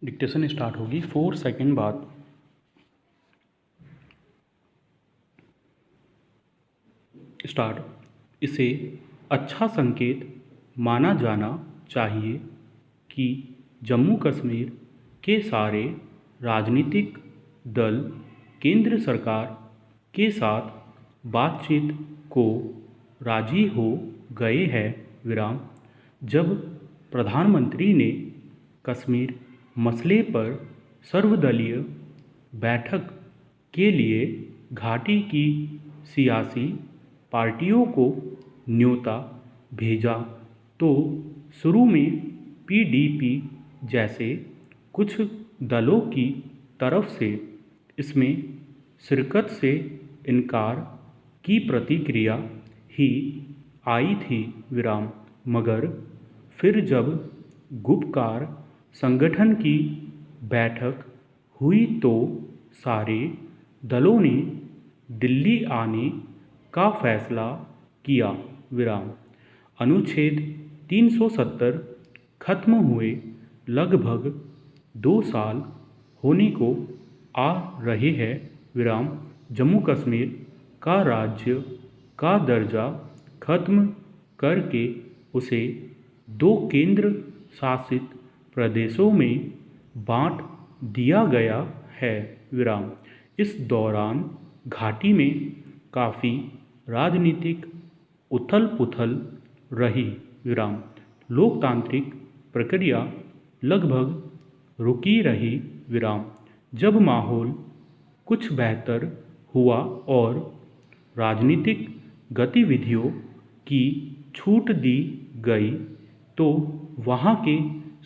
Dictation start होगी 4 second बाद। Start. इसे अच्छा संकेत माना जाना चाहिए कि जम्मू कश्मीर के सारे राजनीतिक दल केंद्र सरकार के साथ बातचीत को राजी हो गए हैं। विराम। जब प्रधानमंत्री ने कश्मीर मसले पर सर्वदलीय बैठक के लिए घाटी की सियासी पार्टियों को न्योता भेजा तो शुरू में पीडीपी जैसे कुछ दलों की तरफ से इसमें शिरकत से इनकार की प्रतिक्रिया ही आई थी। विराम। मगर फिर जब गुपकार संगठन की बैठक हुई तो सारे दलों ने दिल्ली आने का फैसला किया। विराम। अनुच्छेद 370 खत्म हुए लगभग 2 साल होने को आ रहे हैं। विराम। जम्मू कश्मीर का राज्य का दर्जा खत्म करके उसे 2 केंद्र शासित प्रदेशों में बांट दिया गया है। विराम। इस दौरान घाटी में काफ़ी राजनीतिक उथल पुथल रही। विराम। लोकतांत्रिक प्रक्रिया लगभग रुकी रही। विराम। जब माहौल कुछ बेहतर हुआ और राजनीतिक गतिविधियों की छूट दी गई तो वहाँ के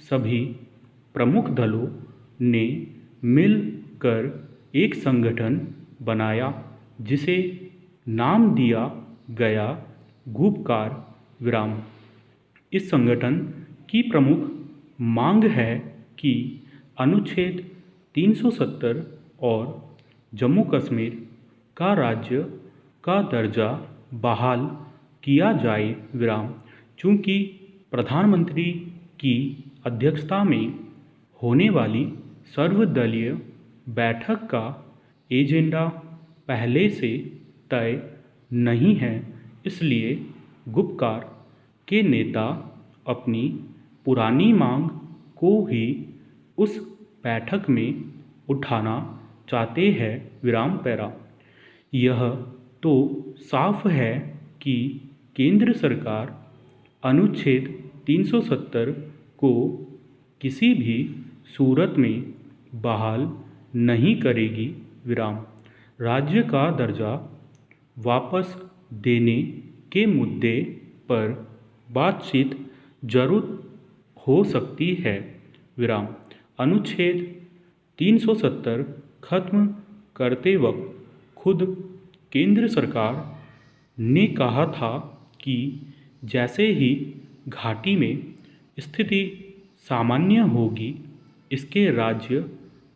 सभी प्रमुख दलों ने मिलकर एक संगठन बनाया जिसे नाम दिया गया गुपकार। विराम। इस संगठन की प्रमुख मांग है कि अनुच्छेद 370 और जम्मू कश्मीर का राज्य का दर्जा बहाल किया जाए। विराम। चूँकि प्रधानमंत्री की अध्यक्षता में होने वाली सर्वदलीय बैठक का एजेंडा पहले से तय नहीं है, इसलिए गुपकार के नेता अपनी पुरानी मांग को ही उस बैठक में उठाना चाहते हैं। विराम। पैरा। यह तो साफ है कि केंद्र सरकार अनुच्छेद 370 को किसी भी सूरत में बहाल नहीं करेगी। विराम। राज्य का दर्जा वापस देने के मुद्दे पर बातचीत जरूर हो सकती है। विराम। अनुच्छेद 370 खत्म करते वक्त खुद केंद्र सरकार ने कहा था कि जैसे ही घाटी में स्थिति सामान्य होगी इसके राज्य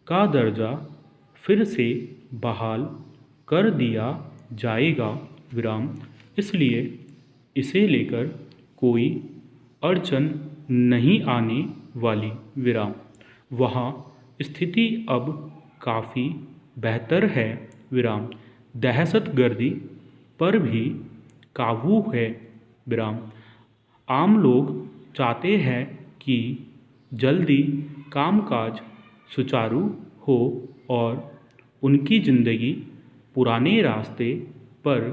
का दर्जा फिर से बहाल कर दिया जाएगा। विराम। इसलिए इसे लेकर कोई अड़चन नहीं आने वाली। विराम। वहाँ स्थिति अब काफ़ी बेहतर है। विराम। दहशतगर्दी पर भी काबू है। विराम। आम लोग चाहते हैं कि जल्दी कामकाज सुचारू हो और उनकी ज़िंदगी पुराने रास्ते पर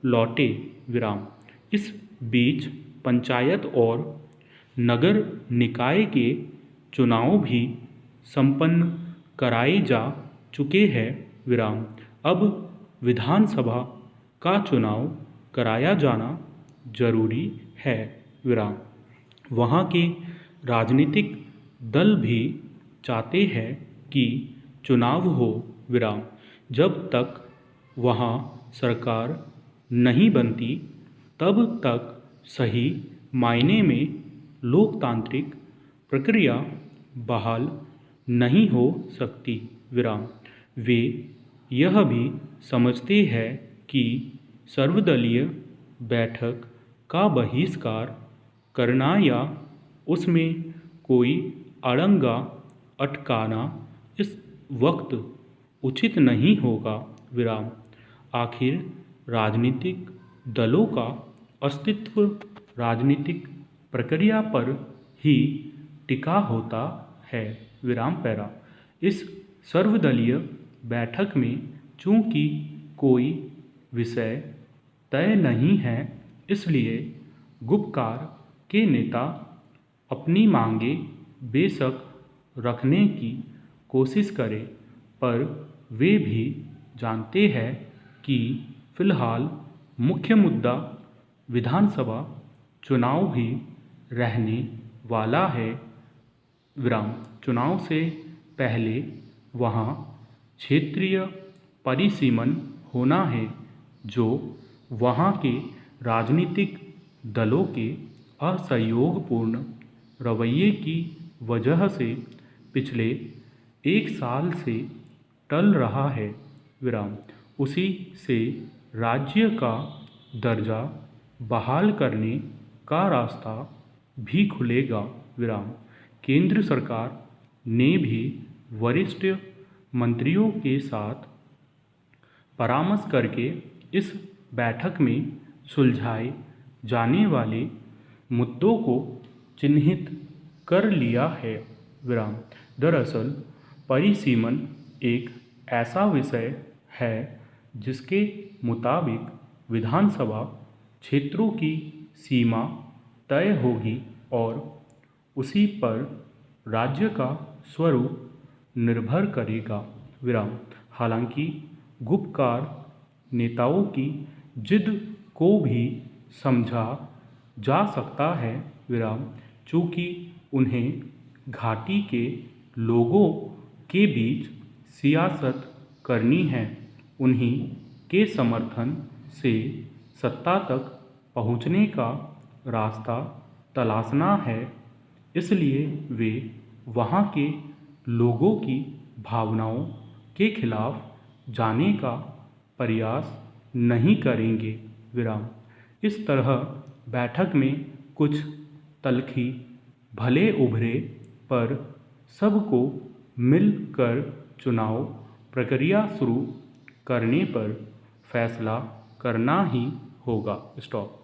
लौटे। विराम। इस बीच पंचायत और नगर निकाय के चुनाव भी संपन्न कराए जा चुके हैं। विराम। अब विधानसभा का चुनाव कराया जाना जरूरी है। विराम। वहाँ के राजनीतिक दल भी चाहते हैं कि चुनाव हो। विराम। जब तक वहाँ सरकार नहीं बनती तब तक सही मायने में लोकतांत्रिक प्रक्रिया बहाल नहीं हो सकती। विराम। वे यह भी समझते हैं कि सर्वदलीय बैठक का बहिष्कार करना या उसमें कोई अड़ंगा अटकाना इस वक्त उचित नहीं होगा। विराम। आखिर राजनीतिक दलों का अस्तित्व राजनीतिक प्रक्रिया पर ही टिका होता है। विराम पैरा। इस सर्वदलीय बैठक में चूंकि कोई विषय तय नहीं है, इसलिए गुपकार के नेता अपनी मांगें बेशक रखने की कोशिश करें, पर वे भी जानते हैं कि फिलहाल मुख्य मुद्दा विधानसभा चुनाव ही रहने वाला है। विराम। चुनाव से पहले वहाँ क्षेत्रीय परिसीमन होना है, जो वहाँ के राजनीतिक दलों के असहयोगपूर्ण रवैये की वजह से पिछले 1 साल से टल रहा है। विराम। उसी से राज्य का दर्जा बहाल करने का रास्ता भी खुलेगा। विराम। केंद्र सरकार ने भी वरिष्ठ मंत्रियों के साथ परामर्श करके इस बैठक में सुलझाए जाने वाले मुद्दों को चिन्हित कर लिया है। विराम। दरअसल परिसीमन एक ऐसा विषय है जिसके मुताबिक विधानसभा क्षेत्रों की सीमा तय होगी और उसी पर राज्य का स्वरूप निर्भर करेगा। विराम। हालांकि गुपकार नेताओं की जिद को भी समझा जा सकता है। विराम। चूँकि उन्हें घाटी के लोगों के बीच सियासत करनी है, उन्हीं के समर्थन से सत्ता तक पहुंचने का रास्ता तलाशना है, इसलिए वे वहां के लोगों की भावनाओं के खिलाफ जाने का प्रयास नहीं करेंगे। विराम। इस तरह बैठक में कुछ तल्खी भले उभरे, पर सबको मिलकर चुनाव प्रक्रिया शुरू करने पर फैसला करना ही होगा। स्टॉप।